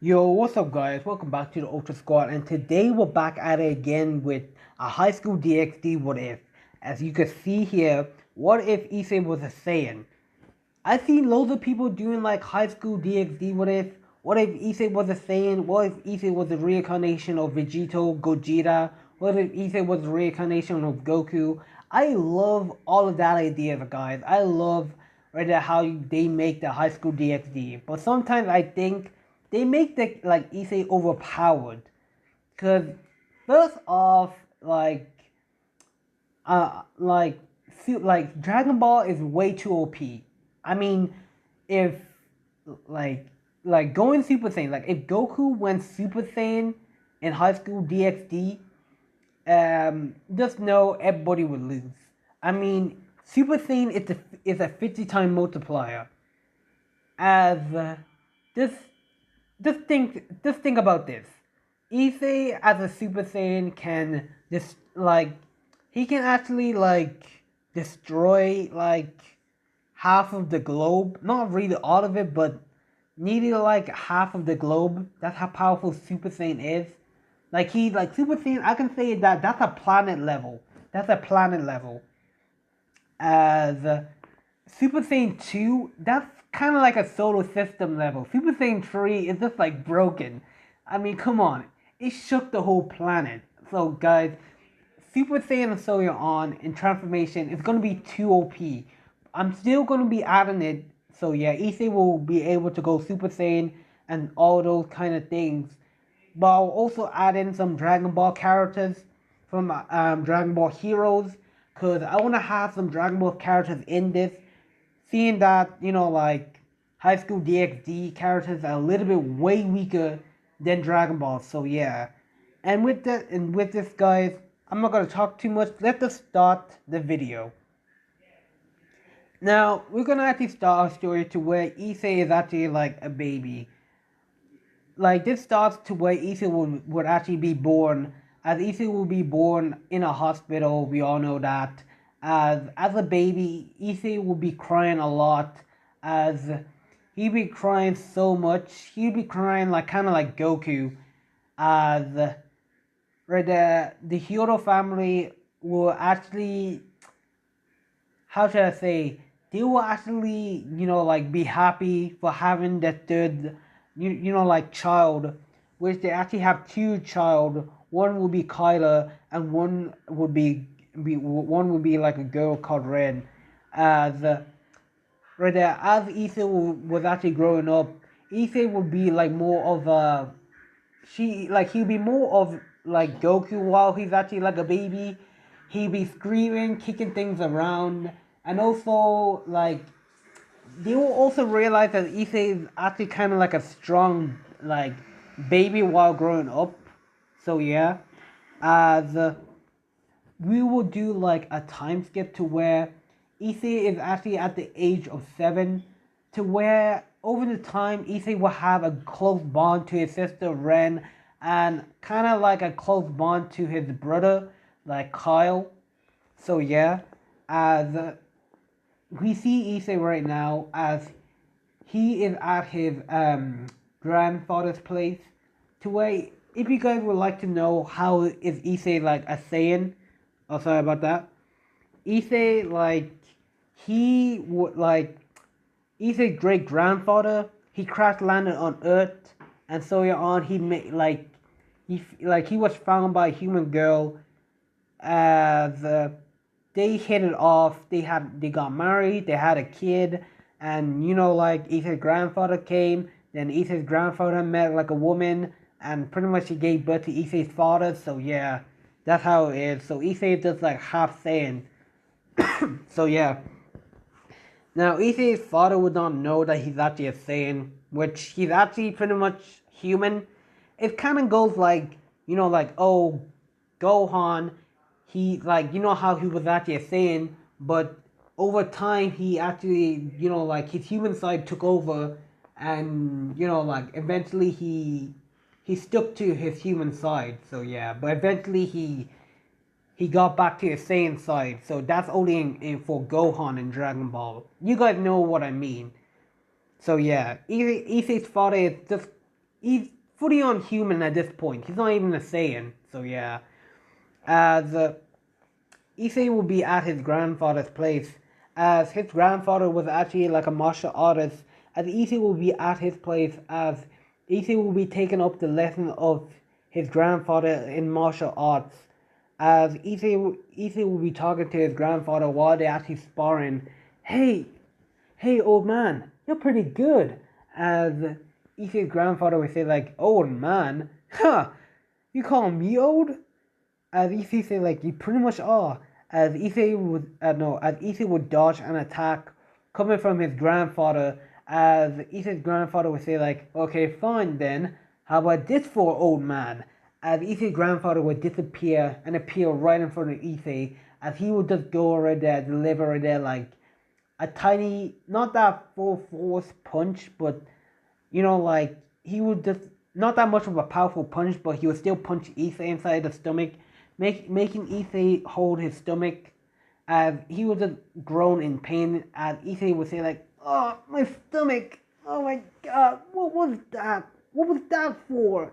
Yo, what's up guys? Welcome back to the Ultra Squad, and today we're back at it again with a high school DxD what if. As you can see here, what if issei was a Saiyan? I've seen loads of people doing like high school DxD what if. What if issei was a Saiyan? What if issei was a reincarnation of Vegito, Gogeta? What if issei was a reincarnation of Goku? I love all of that idea, guys. I love right there how they make the high school DxD. But sometimes I think they make the like issei overpowered. Cause first off, uh like like Dragon Ball is way too OP. I mean, if like going Super Saiyan, like if Goku went Super Saiyan in high school DxD, just know everybody would lose. I mean, Super Saiyan is a 50-time multiplier. As just just think about this. Issei as a Super Saiyan can just he can actually destroy half of the globe. Not really all of it, but nearly half of the globe. That's how powerful Super Saiyan is. Super Saiyan, I can say that that's a planet level. That's a planet level. As Super Saiyan 2, that's kind of like a solar system level. Super Saiyan 3 is just like broken. I mean, come on. It shook the whole planet. So, guys, Super Saiyan and Soya on in transformation is going to be too OP. I'm still going to be adding it. So, yeah, Issei will be able to go Super Saiyan and all those kind of things. But I'll also add in some Dragon Ball characters from Dragon Ball Heroes. Because I want to have some Dragon Ball characters in this. Seeing that, High School DxD characters are a little bit way weaker than Dragon Ball. So, yeah. And with this, guys, I'm not going to talk too much. Let us start the video. Now, we're going to actually start our story to where Issei is actually like a baby. Like, this starts to where Issei would actually be born. As Issei will be born in a hospital, we all know that. As a baby, Issei will be crying a lot. As he'd be crying so much. He'd be crying kind of like Goku. As right the Hyoto family will actually, how should I say, they will actually, be happy for having that third, child, which they actually have two child. One will be Kyla, and one would be like a girl called Ren. As right there, as Issei was actually growing up, Issei would be more of a he'd be more of like Goku while he's actually like a baby. He'd be screaming, kicking things around, and also they will also realize that Issei is actually kind of like a strong baby while growing up. So yeah, as we will do a time skip to where Issei is actually at the age of 7, to where over the time Issei will have a close bond to his sister Ren, and kind of like a close bond to his brother Kyle. So yeah, as we see Issei right now as he is at his grandfather's place, to where if you guys would like to know how is Issei a Saiyan, oh sorry about that. Issei he would Issei's great grandfather, he crash landed on Earth, and so on he made he was found by a human girl. As they hit it off, they got married, they had a kid, and Issei's grandfather came, then Issei's grandfather met a woman, and pretty much he gave birth to Issei's father. So yeah, that's how it is. So Issei is just half Saiyan. So yeah. Now Issei's father would not know that he's actually a Saiyan, which he's actually pretty much human. It kind of goes oh, Gohan, he how he was actually a Saiyan, but over time he actually his human side took over, and eventually he stuck to his human side. So yeah, but eventually he got back to his Saiyan side. So that's only for Gohan in Dragon Ball. You guys know what I mean. So yeah, Issei's father is just he's fully on human at this point. He's not even a Saiyan. So yeah, as Issei will be at his grandfather's place, as his grandfather was actually like a martial artist. As Issei will be at his place, as Issei will be taking up the lesson of his grandfather in martial arts. As Issei will be talking to his grandfather while they're actually sparring. Hey, hey, old man, you're pretty good. As Issei's grandfather would say, like, old man? Huh, you call me old? As Issei say, like, you pretty much are. As Issei would, no, as Issei would dodge an attack coming from his grandfather. As Issei's grandfather would say, like, okay, fine then. How about this for old man? As Issei's grandfather would disappear and appear right in front of Issei. As he would just go right there, deliver right there, like, a tiny, not that full force punch, but like he would just not that much of a powerful punch, but he would still punch Issei inside the stomach, making Issei hold his stomach, as he would just groan in pain. As Issei would say like, "Oh, my stomach! Oh my God! What was that? What was that for?"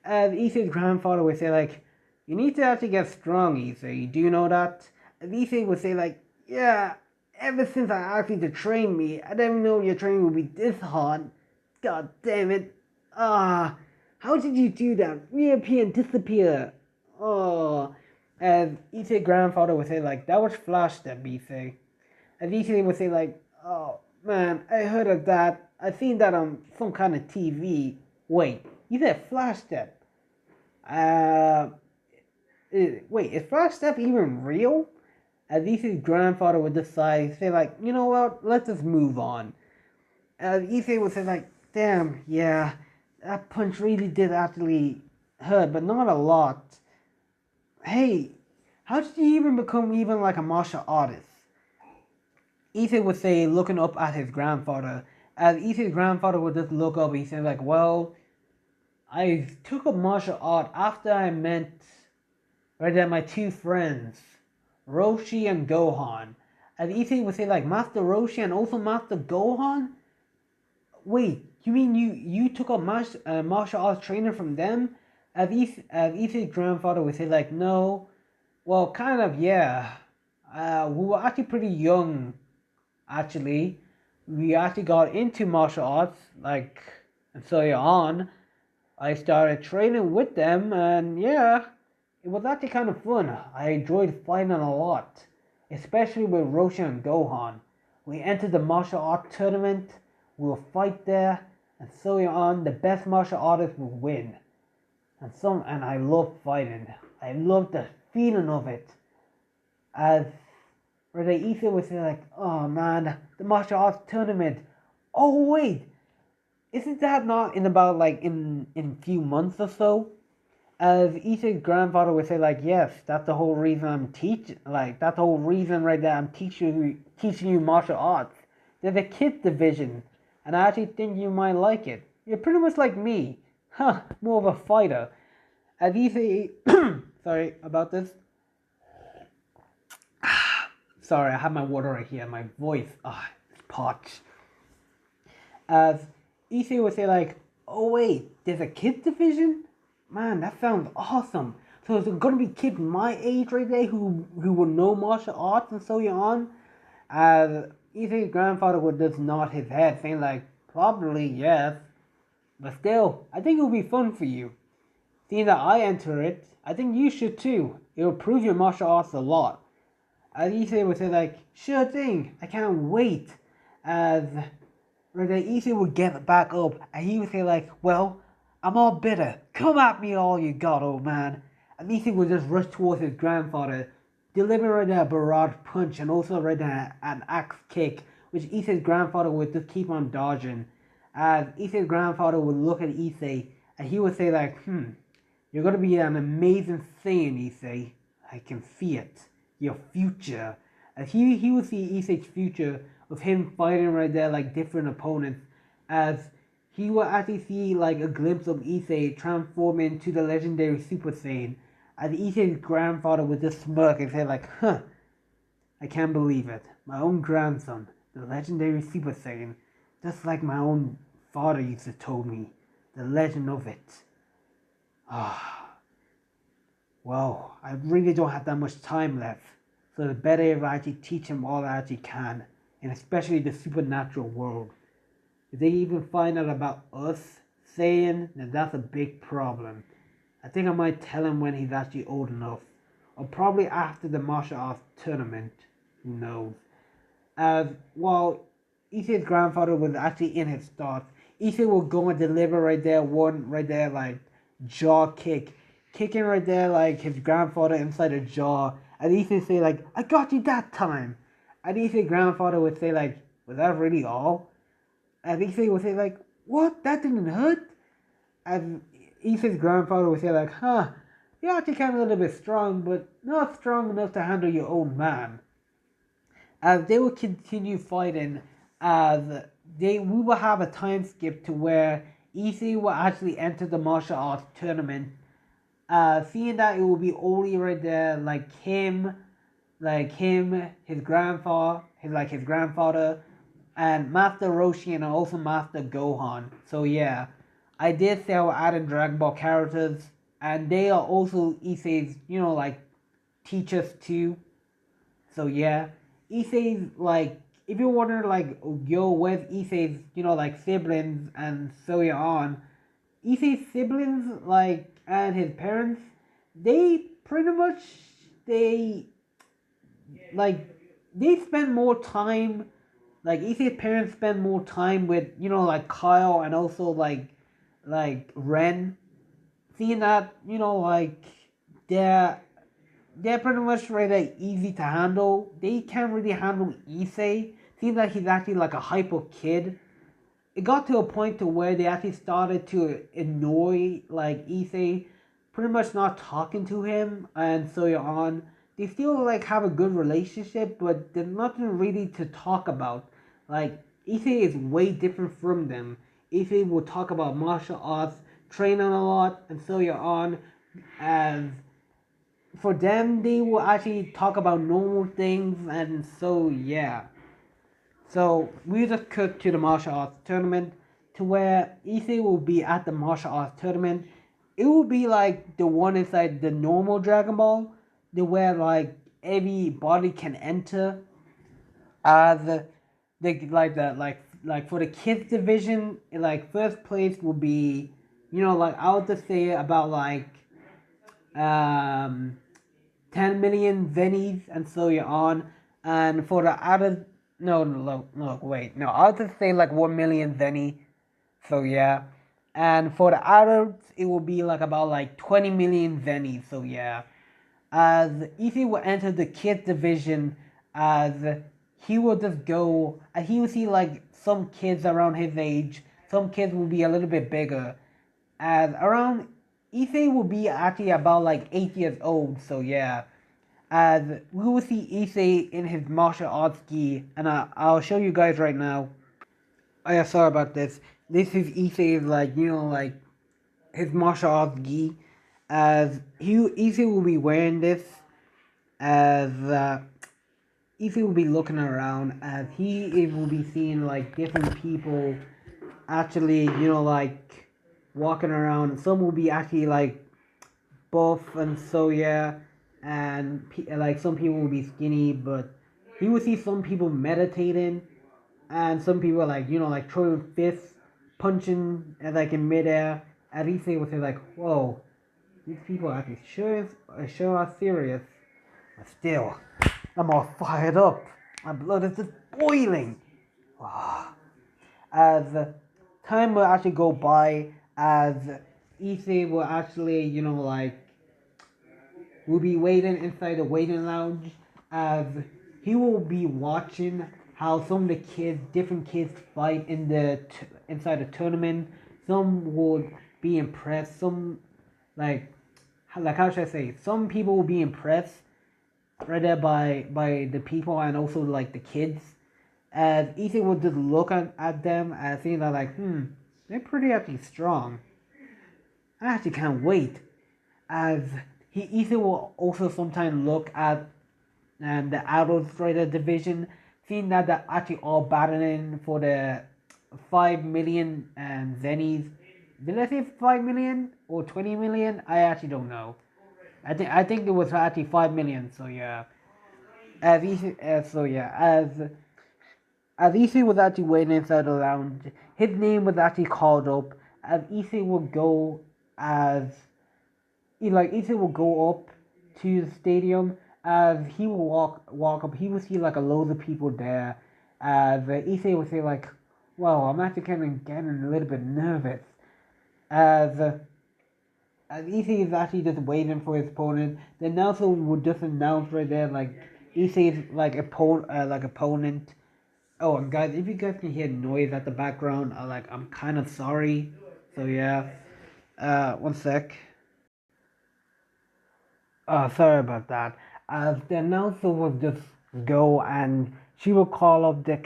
As Issei's grandfather would say like, "You need to actually get strong, Issei. Do you know that?" As Issei would say like, "Yeah. Ever since I asked you to train me, I didn't know your training would be this hard. God damn it. Ah, how did you do that? Reappear and disappear." Oh, as Issei's grandfather would say like, "That was flash step, Issei." As Issei would say like, "Oh, man, I heard of that. I seen that on some kind of TV. Wait, you said flash step. Uh, wait, is flash step even real?" As Issei's grandfather would decide, say like, "You know what, let's just move on." As Issei would say like, "Damn, yeah, that punch really did actually hurt, but not a lot. Hey, how did you even become even like a martial artist?" Issei would say, looking up at his grandfather. As Issei's grandfather would just look up, he said like, "Well, I took up martial art after I met right there my two friends, Roshi and Gohan." As Issei would say like, "Master Roshi and also Master Gohan? Wait, you mean you took up martial arts trainer from them?" As Issei's grandfather would say like, "No, well, kind of, yeah. We were actually pretty young, actually. We actually got into martial arts, like, and so on. I started training with them, and yeah, it was actually kind of fun. I enjoyed fighting a lot, especially with Roshi and Gohan. We entered the martial art tournament, we will fight there, and so on. The best martial artist will win. And I love fighting. I love the feeling of it." As Rene Issa would say like, "Oh man, the martial arts tournament. Oh wait, isn't that not in about like in few months or so?" As Issa's grandfather would say like, "Yes, that's the whole reason I'm teaching. Like that's the whole reason right there. I'm teaching you martial arts. There's a kids division, and I actually think you might like it. You're pretty much like me, huh? More of a fighter." As Issa, sorry about this. Sorry, I have my water right here. My voice, it's parched. As Issei would say like, "Oh wait, there's a kids division? Man, that sounds awesome. So is it gonna be kids my age right there who will know martial arts and so on?" As Issei's grandfather would just nod his head, saying like, "Probably yes, but still, I think it will be fun for you. Seeing that I enter it, I think you should too. It will prove your martial arts a lot." As Issei would say like, "Sure thing, I can't wait." As Issei would get back up and he would say like, "Well, I'm all bitter. Come at me all you got, old man." And Issei would just rush towards his grandfather, delivering a barrage punch and also an axe kick, which Issei's grandfather would just keep on dodging. As Issei's grandfather would look at Issei and he would say like, "You're gonna be an amazing Saiyan, Issei. I can see it. Your future." As he would see Issei's future of him fighting right there like different opponents, as he will actually see like a glimpse of Issei transform into the legendary Super Saiyan. As Issei's grandfather would just smirk and say like, "I can't believe it. My own grandson, the legendary Super Saiyan, just like my own father used to tell me. The legend of it. Ah, well, I really don't have that much time left. So the better if I actually teach him all I actually can, and especially the supernatural world. If they even find out about us, Saiyan, then that's a big problem. I think I might tell him when he's actually old enough. Or probably after the martial arts tournament. Who knows? As well, Issei's grandfather was actually in his thoughts. Issei will go and deliver right there, one right there, like jaw kick. Kicking right there, like his grandfather inside the jaw. And Issei say, like, I got you that time. And Issei's grandfather would say, like, was that really all? And Issei would say, like, what? That didn't hurt? And Issei's grandfather would say, like, huh, you're actually kind of a little bit strong, but not strong enough to handle your own man. As they will continue fighting, as we will have a time skip to where Issei will actually enter the martial arts tournament. Seeing that it will be only right there, his grandfather, and Master Roshi and also Master Gohan. So yeah, I did say I will add in Dragon Ball characters, and they are also Issei's, teachers too. So yeah, Issei's like, if you're wondering like, yo, where's Issei's, siblings and so on. Issei's siblings, and his parents, they pretty much, they, they spend more time, Issei's parents spend more time with, Kyle and also, Ren. Seeing that, they're, they're pretty much really easy to handle. They can't really handle Issei. Seeing that he's actually like a hyper kid. It got to a point to where they actually started to annoy Issei, pretty much not talking to him and so on. They still have a good relationship, but there's nothing really to talk about. Issei is way different from them. Issei will talk about martial arts, training a lot, and so on. And for them, they will actually talk about normal things, and so yeah. So we just cut to the martial arts tournament, to where Issei will be at the martial arts tournament. It will be like the one inside the normal Dragon Ball, the where everybody can enter. For the kids division, first place will be, I would just say about 10 million zennies and so on. And for the other, no, I'll just say 1 million zenny. So yeah. And for the adults, it will be about 20 million zennies. So yeah. As Issei will enter the kids division, as he will just go, and he will see some kids around his age. Some kids will be a little bit bigger. As around, Issei will be actually about 8 years old. So yeah. As we will see Issei in his martial arts gi, and I'll show you guys right now. Oh yeah, sorry about this. This is Issei's his martial arts gi. As Issei will be wearing this, as Issei will be looking around, as he will be seeing different people actually walking around. Some will be actually buff and so yeah, and some people will be skinny, but he will see some people meditating, and some people throwing fists, punching in midair. At least they would say whoa, these people actually sure are serious. But still, I'm all fired up. My blood is just boiling. As time will actually go by, as Issei will actually will be waiting inside the waiting lounge, as he will be watching how some of the kids, different kids, fight in the inside the tournament. Some would be impressed. Some how should I say? Some people will be impressed right there by the people and also the kids. As Issei would just look at them and think that they're pretty actually strong. I actually can't wait. As Issei will also sometimes look at the adults right there division, seeing that they're actually all battling for the 5 million zennies. Did I say 5 million or 20 million? I actually don't know. I think it was actually 5 million. So yeah, as easy as so yeah as Issei was actually waiting inside the lounge, his name was actually called up. As Issei would go as Issei will go up to the stadium. As he will walk up, he will see like a load of people there. As Issei would say like, "Wow, I'm actually kind of getting a little bit nervous." As Issei is actually just waiting for his opponent, the announcer would just announce right there like Issei's opponent. Oh, and guys, if you guys can hear noise at the background, I'm kind of sorry. So yeah, one sec. Sorry about that. The announcer would just go and she will call up the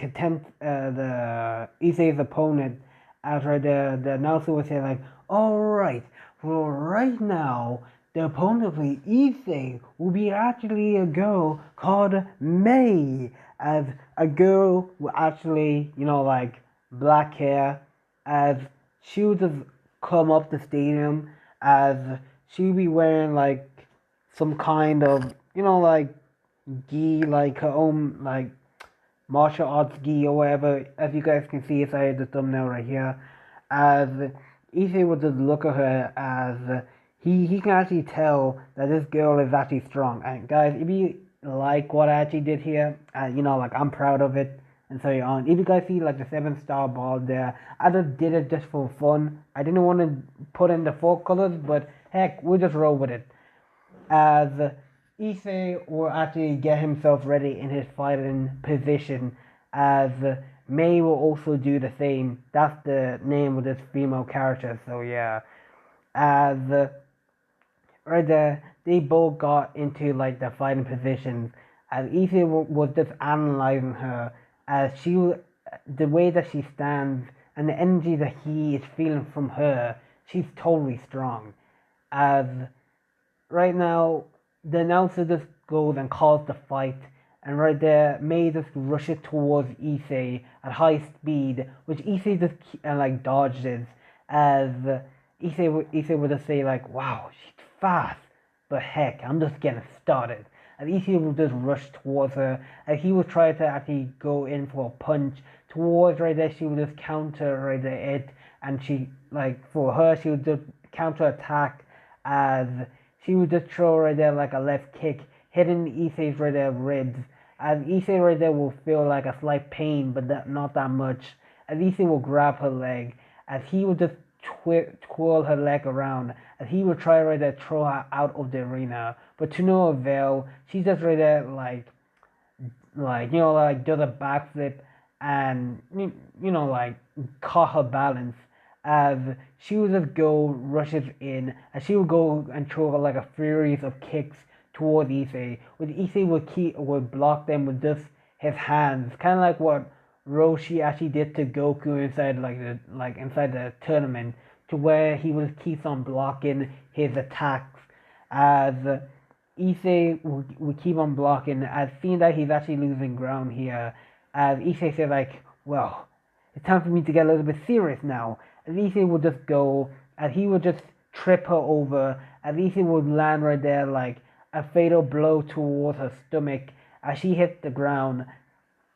Issei's opponent. After the announcer would say like, all right, well right now the opponent of the Issei will be actually a girl called May, as a girl with actually black hair, as she would just come up the stadium, as she would be wearing like some kind of gi, like her own martial arts gi or whatever. As you guys can see inside the thumbnail right here, as Issei would just look at her, as he can actually tell that this girl is actually strong. And guys, if you like what I actually did here, I'm proud of it. And so on. If you guys see like the 7-star ball there, I just did it just for fun. I didn't want to put in the 4 colors, but heck, we'll just roll with it. As Issei will actually get himself ready in his fighting position, as May will also do the same. That's the name of this female character. So yeah, as right there, they both got into like the fighting positions. As Issei was just analyzing her, as the way that she stands and the energy that he is feeling from her, she's totally strong. As right now, the announcer just goes and calls the fight, and right there, May just rushes towards Issei at high speed, which Issei just dodges. As Issei would just say like, "Wow, she's fast," but heck, I'm just getting started. And Issei would just rush towards her, and he would try to actually go in for a punch towards right there. She would just counter right there it, and she for her she would just counter attack, as she would just throw right there like a left kick, hitting Issei's right there ribs. As Issei right there will feel like a slight pain, but not that much. As Issei will grab her leg, as he would just twirl her leg around, as he would try right there throw her out of the arena, but to no avail. She's just right there does a backflip and caught her balance, as she would just go rushes in, and she would go and throw like a series of kicks towards Issei, which Issei would block them with just his hands, kind of like what Roshi actually did to Goku inside the tournament, to where he would keep on blocking his attacks, as Issei would keep on blocking, as seeing that he's actually losing ground here, as Issei said like, well, it's time for me to get a little bit serious now. As Issei would just go, and he would just trip her over, as Issei would land right there like a fatal blow towards her stomach as she hit the ground.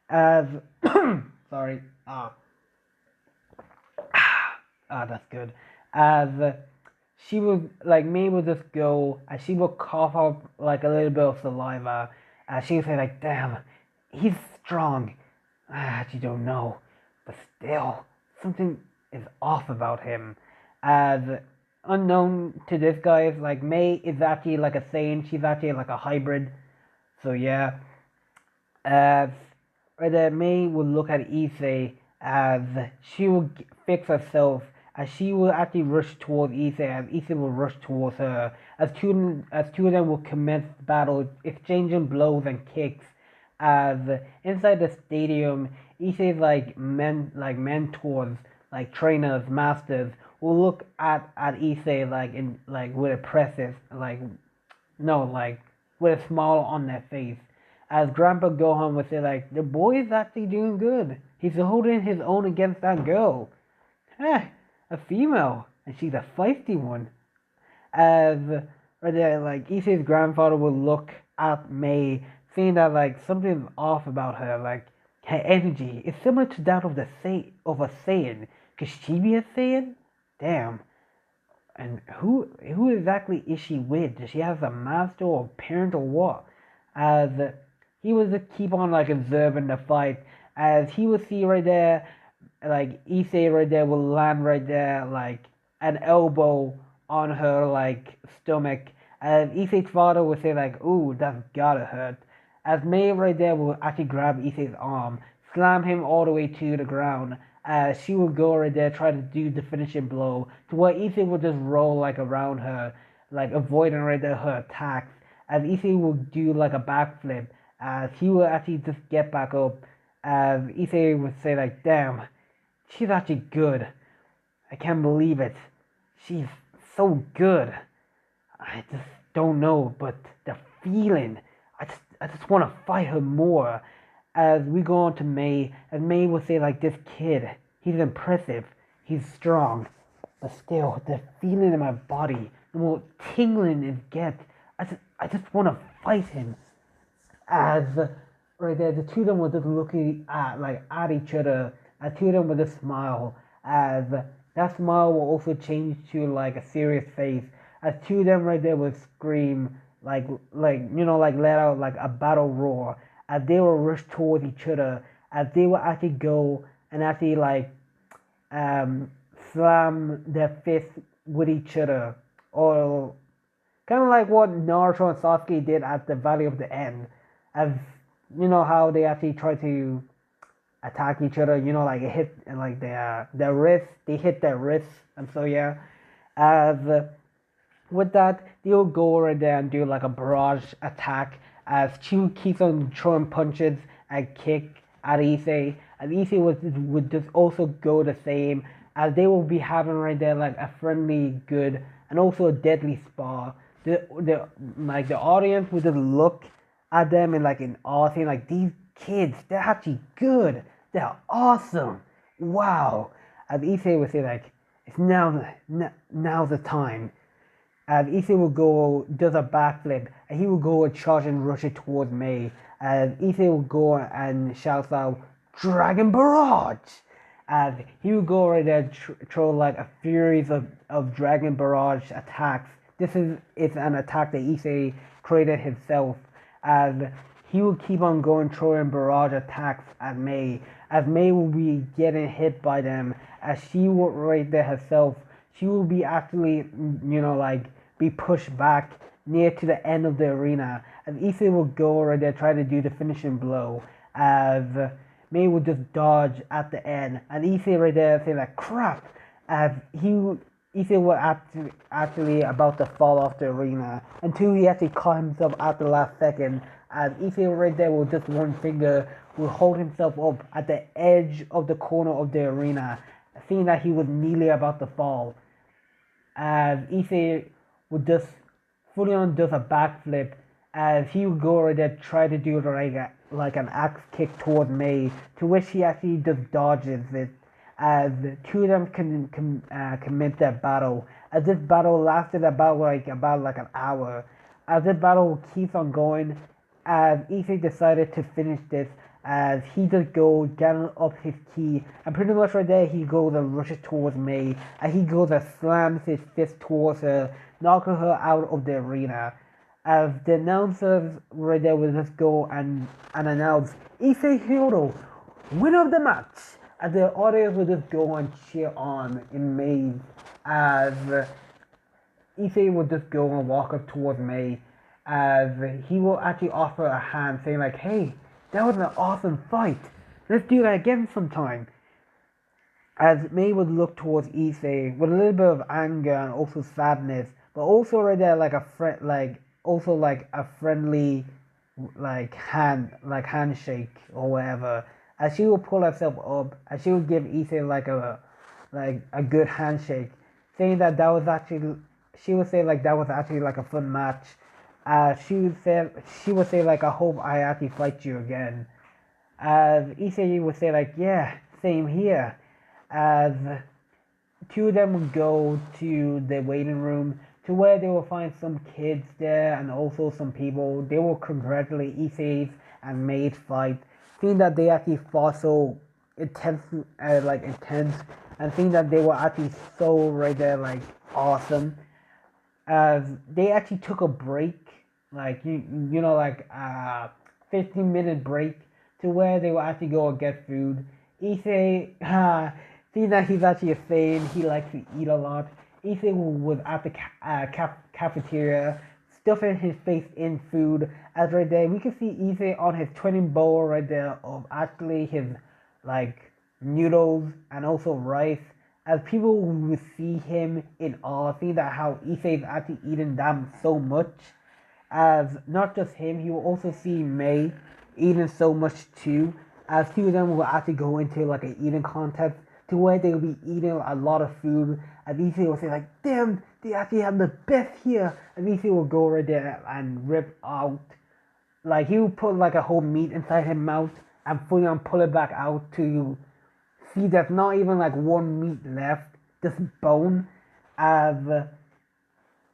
As sorry, that's good. As she would May would just go, and she would cough up like a little bit of saliva, and she would say like, "Damn, he's strong." I actually don't know, but still, something is off about him. As unknown to this guy is May is actually like a saiyan. She's actually like a hybrid. So yeah, as right there, May will look at Issei, as she will fix herself, as she will actually rush towards Issei, as Issei will rush towards her. As two of them will commence the battle, exchanging blows and kicks. As inside the stadium, Issei's mentors, trainers, masters, will look at Issei with impressive with a smile on their face. As Grandpa Gohan would say the boy is actually doing good. He's holding his own against that girl. Eh, a female. and she's a feisty one. As right there, like Issei's grandfather will look at May, saying that like something's off about her, like her energy is similar to that of a Saiyan. Could she be a Saiyan? Damn. And who exactly is she with? Does she have a master or parent or what? As he was to keep on like observing the fight, as he would see right there, like Issei right there will land right there like an elbow on her like stomach, as Issei's father would say like, "Ooh, that's gotta hurt." As May right there will actually grab Issei's arm, slam him all the way to the ground. As she will go right there, try to do the finishing blow, to where Issei will just roll like around her, like avoiding right there her attacks. As Issei will do like a backflip, as he will actually just get back up. As Issei would say like, "Damn, she's actually good. I can't believe it. She's so good. I just don't know, but the feeling, I just want to fight her more." As we go on to May, and May will say like, "This kid, he's impressive, he's strong, but still, the feeling in my body, the more tingling it gets, I just want to fight him." As right there, the two of them were just looking at each other. The two of them with a smile. As that smile will also change to like a serious face. As two of them right there would scream like let out like a battle roar. As they will rush towards each other. As they will actually go and actually like um slam their fists with each other, or kind of like what Naruto and Sasuke did at the Valley of the End. As you know how they actually try to attack each other, like it hit like their wrists, they hit their wrists, and so yeah. As with that, they'll go right there and do like a barrage attack as Chu keeps on throwing punches and kick at Issei, and Issei would just also go the same, as they will be having right there like a friendly, good, and also a deadly spar. The audience would just look at them and like in awe, saying like, "These kids, they're actually good. They're awesome. Wow." As Issei would say like, "It's now the time." As Issei will go, does a backflip, and he will go and charge and rush it towards May. As Issei will go and shouts out, "Dragon Barrage!" As he will go right there, throw like a series of Dragon Barrage attacks. This is an attack that Issei created himself. As he will keep on going, throwing barrage attacks at May. As May will be getting hit by them, as she will right there herself, she will be actually, like be pushed back near to the end of the arena. As Issei will go right there, try to do the finishing blow. As May will just dodge at the end, and Issei right there say like, "Crap!" As Issei was actually about to fall off the arena until he actually caught himself at the last second. As Issei right there with just one finger will hold himself up at the edge of the corner of the arena, seeing that he was nearly about to fall. As Issei would just fully on does a backflip, as he would go right there, try to do like an axe kick towards May, to which he actually just dodges it. As the two of them can commit their battle. As this battle lasted about an hour. As this battle keeps on going, as Issei decided to finish this, as he just goes down up his ki, and pretty much right there he goes and rushes towards May, and he goes and slams his fist towards her, knocking her out of the arena. As the announcers right there will just go and announce Issei Hiro, winner of the match, and the audience will just go and cheer on in May, as Issei will just go and walk up towards May, as he will actually offer a hand, saying like, "Hey, that was an awesome fight. Let's do that again sometime." As May would look towards Issei with a little bit of anger and also sadness, but also right there like a friendly handshake or whatever. As she will pull herself up, and she will give Issei like a good handshake, saying that was actually, she would say like that was actually like a fun match. She would say like, "I hope I actually fight you again." As Issei would say like, "Yeah, same here." As two of them would go to the waiting room to where they will find some kids there and also some people. They will congratulate Issei's and May's fight, seeing that they actually fought so intense, intense, and seeing that they were actually so right there, like awesome. As they actually took a break, like you know, like 15-minute break to where they will actually go and get food. Issei, seeing that he's actually a Saiyan, he likes to eat a lot. Issei was at the cafeteria, stuffing his face in food. As right there, we can see Issei on his twinning bowl right there of actually his like noodles and also rice. As people will see him in awe, seeing that how Issei is actually eating them so much. As not just him, he will also see May eating so much too. As two of them will actually go into like an eating contest to where they will be eating a lot of food. And Issei will say like, damn, they actually have the best here. And Issei will go right there and rip out. Like he will put like a whole meat inside his mouth and fully on pull it back out to see there's not even like one meat left, just bone. As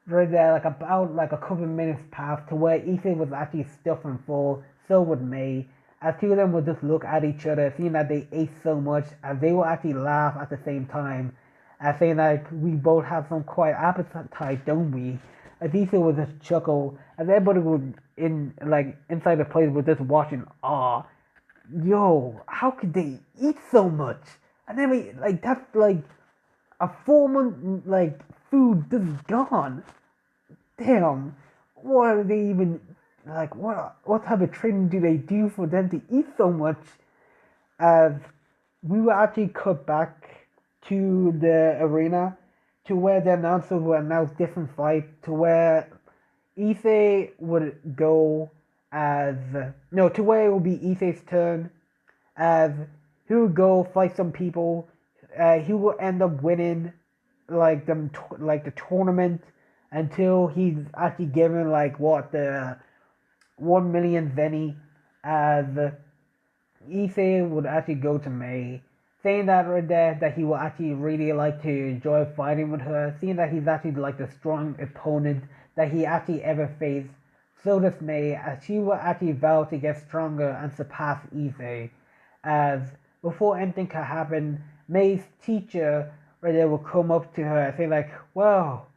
right there, like about like a couple of minutes passed to where Issei was actually stuffed and full, so would May. As two of them would just look at each other, seeing that they ate so much, and they will actually laugh at the same time, as saying like we both have some quite appetite, don't we? As Issei would just chuckle, as everybody would inside the place was just watching awe. Yo, how could they eat so much? And then like that's like a 4 month like food just gone. Damn, what are they even like? What type of training do they do for them to eat so much? As we were actually cut back to the arena, to where the announcer would announce different fights, to where Issei would go as no, to where it would be Issei's turn, as he would go fight some people. He will end up winning like the tournament until he's actually given like what the 1 million Zenny. As Issei would actually go to May, saying that right there that he will actually really like to enjoy fighting with her, seeing that he's actually like the strong opponent that he actually ever faced. So does May, as she will actually vow to get stronger and surpass Issei. As before anything can happen, May's teacher right there will come up to her and say like, well,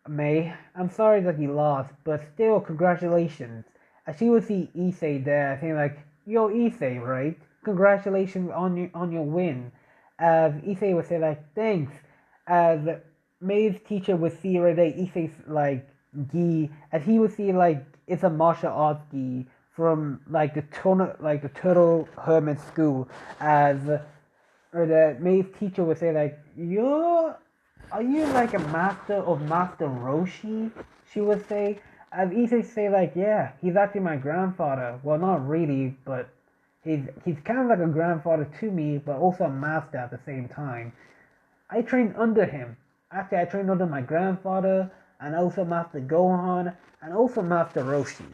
May, I'm sorry that you lost, but still congratulations. As she will see Issei there saying like, yo Issei, right? Congratulations on your win. As Issei would say like, thanks. As May's teacher would see right there Issei's like gi, as he would see like it's a martial arts gi from like the Turtle Hermit School. As or the May's teacher would say like, are you like a master of Master Roshi? She would say. As Issei say like, yeah, he's actually my grandfather. Well, not really, but he's kind of like a grandfather to me, but also a master at the same time. I trained under him. Actually, I trained under my grandfather, and also Master Gohan, and also Master Roshi.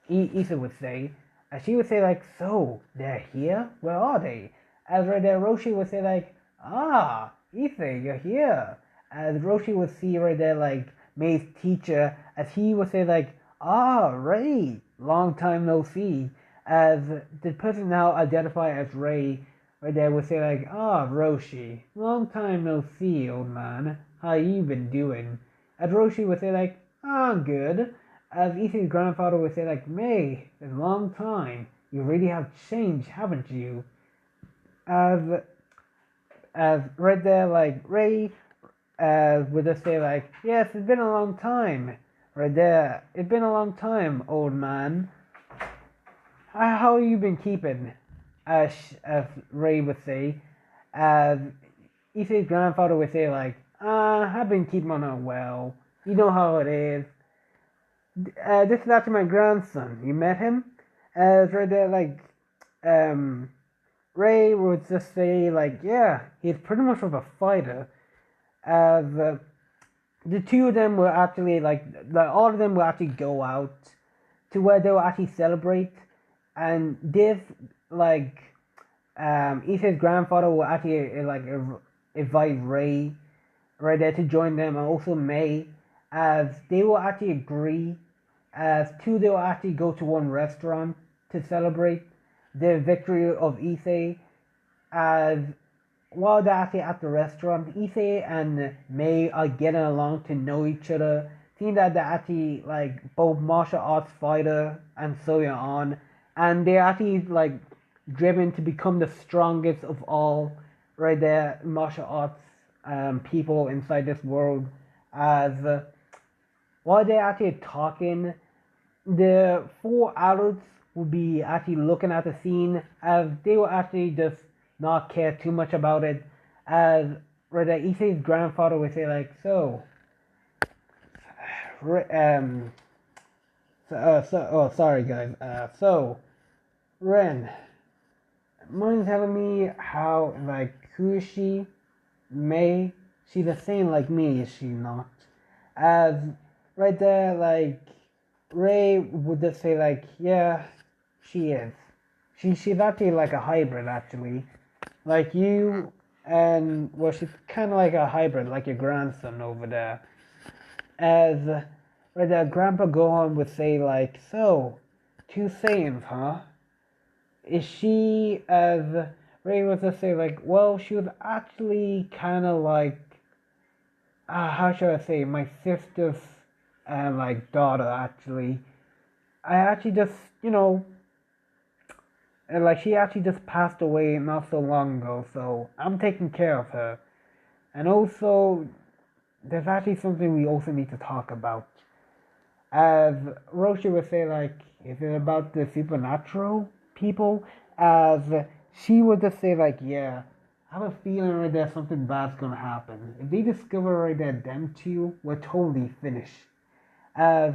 Issa would say. And she would say like, so, they're here? Where are they? As right there, Roshi would say like, ah, Issei, you're here. As Roshi would see right there like, May's teacher, as he would say like, ah, Ray, long time no see. As the person now identified as Ray, right there would say like, ah, Roshi, long time no see, old man. How you been doing? As Roshi would say like, ah, good. As Issei's grandfather would say like, May, it's a long time. You really have changed, haven't you? As right there like Ray would just say like, yes, it's been a long time. Right there, it's been a long time, old man. How you been keeping? As Ray would say. As Issei's grandfather would say like, I've been keeping on well. You know how it is. This is actually my grandson. You met him? As right there like, Ray would just say like, yeah, he's pretty much of a fighter. As the two of them will actually all of them will actually go out to where they will actually celebrate, and this like Issei's grandfather will actually invite Ray right there to join them, and also May, as they will actually agree, as two they will actually go to one restaurant to celebrate the victory of Issei, as while they're actually at the restaurant, Issei and May are getting along to know each other, seeing that they're actually like both martial arts fighter and so on, and they're actually like driven to become the strongest of all, right there, martial arts people inside this world. As while they're actually talking, the four adults will be actually looking at the scene, as they will actually just not care too much about it, as rather Issei's grandfather would say like, um oh sorry guys, Ren, mind telling me how, like, who is she? May, she's the same like me, is she not? As right there, like, Ray would just say like, yeah, she is. She's actually like a hybrid actually. Like you, and well, she's kind of like a hybrid, like your grandson over there. As right there, Grandpa Gohan would say like, so, two Saiyans, huh? Is she, as Ray was to say like, well, she was actually kind of like, how should I say, my sister's like daughter actually. I actually just, and like she actually just passed away not so long ago, so I'm taking care of her. And also, there's actually something we also need to talk about. As Roshi would say, like, is it about the supernatural people? As she would just say, like, yeah, I have a feeling right there something bad's gonna happen. If they discover right there them two, we're totally finished. As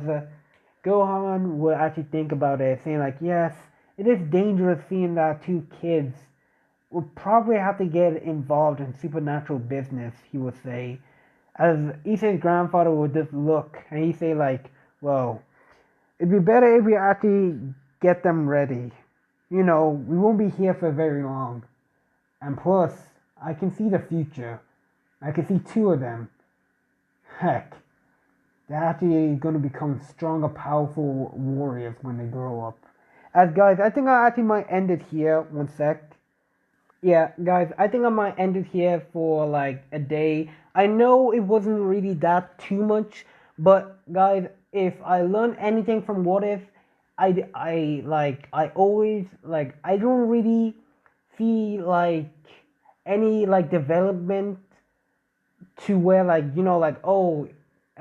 Gohan would actually think about it, saying, like, yes, it is dangerous seeing that two kids would probably have to get involved in supernatural business, he would say. As Issei's grandfather would just look and he'd say like, well, it'd be better if we actually get them ready. We won't be here for very long. And plus, I can see the future. I can see two of them. Heck, they're actually going to become stronger, powerful warriors when they grow up. As guys, I think I actually might end it here. One sec. Yeah, guys, I think I might end it here for like a day. I know it wasn't really that too much, but guys, if I learn anything from What If, I always like I don't really see like any like development to where like like, oh,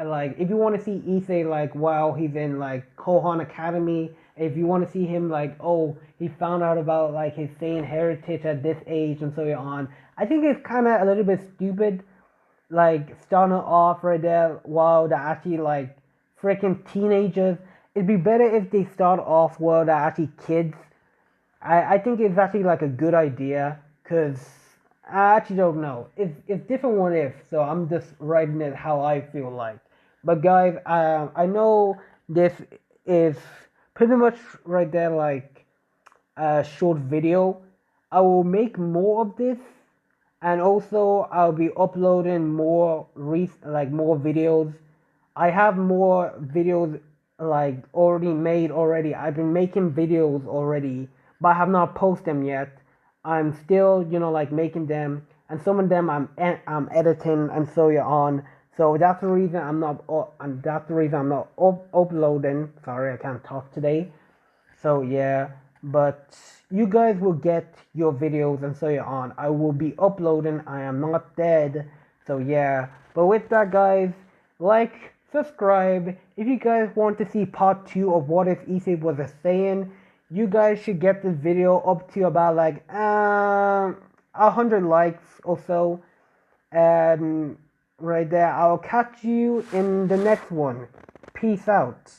like if you want to see Issei like while he's in like Kohan Academy, if you want to see him like, oh, he found out about like his Saiyan heritage at this age and so on, I think it's kind of a little bit stupid, like starting off right there while they're actually like freaking teenagers. It'd be better if they start off while they're actually kids. I think it's actually like a good idea, because I actually don't know. It's different What If, so I'm just writing it how I feel like. But guys, I know this is pretty much right there like a short video. I will make more of this, and also I'll be uploading more more videos. I have more videos like already made already. I've been making videos already, but I have not posted them yet. I'm still, like making them, and some of them I'm editing and so on. So that's the reason I'm not uploading. Sorry, I can't talk today. So yeah, but you guys will get your videos and so on. I will be uploading. I am not dead. So yeah. But with that, guys, like, subscribe. If you guys want to see part 2 of What If Issei was a Saiyan, you guys should get this video up to about like 100 likes or so. And right there, I'll catch you in the next one. Peace out.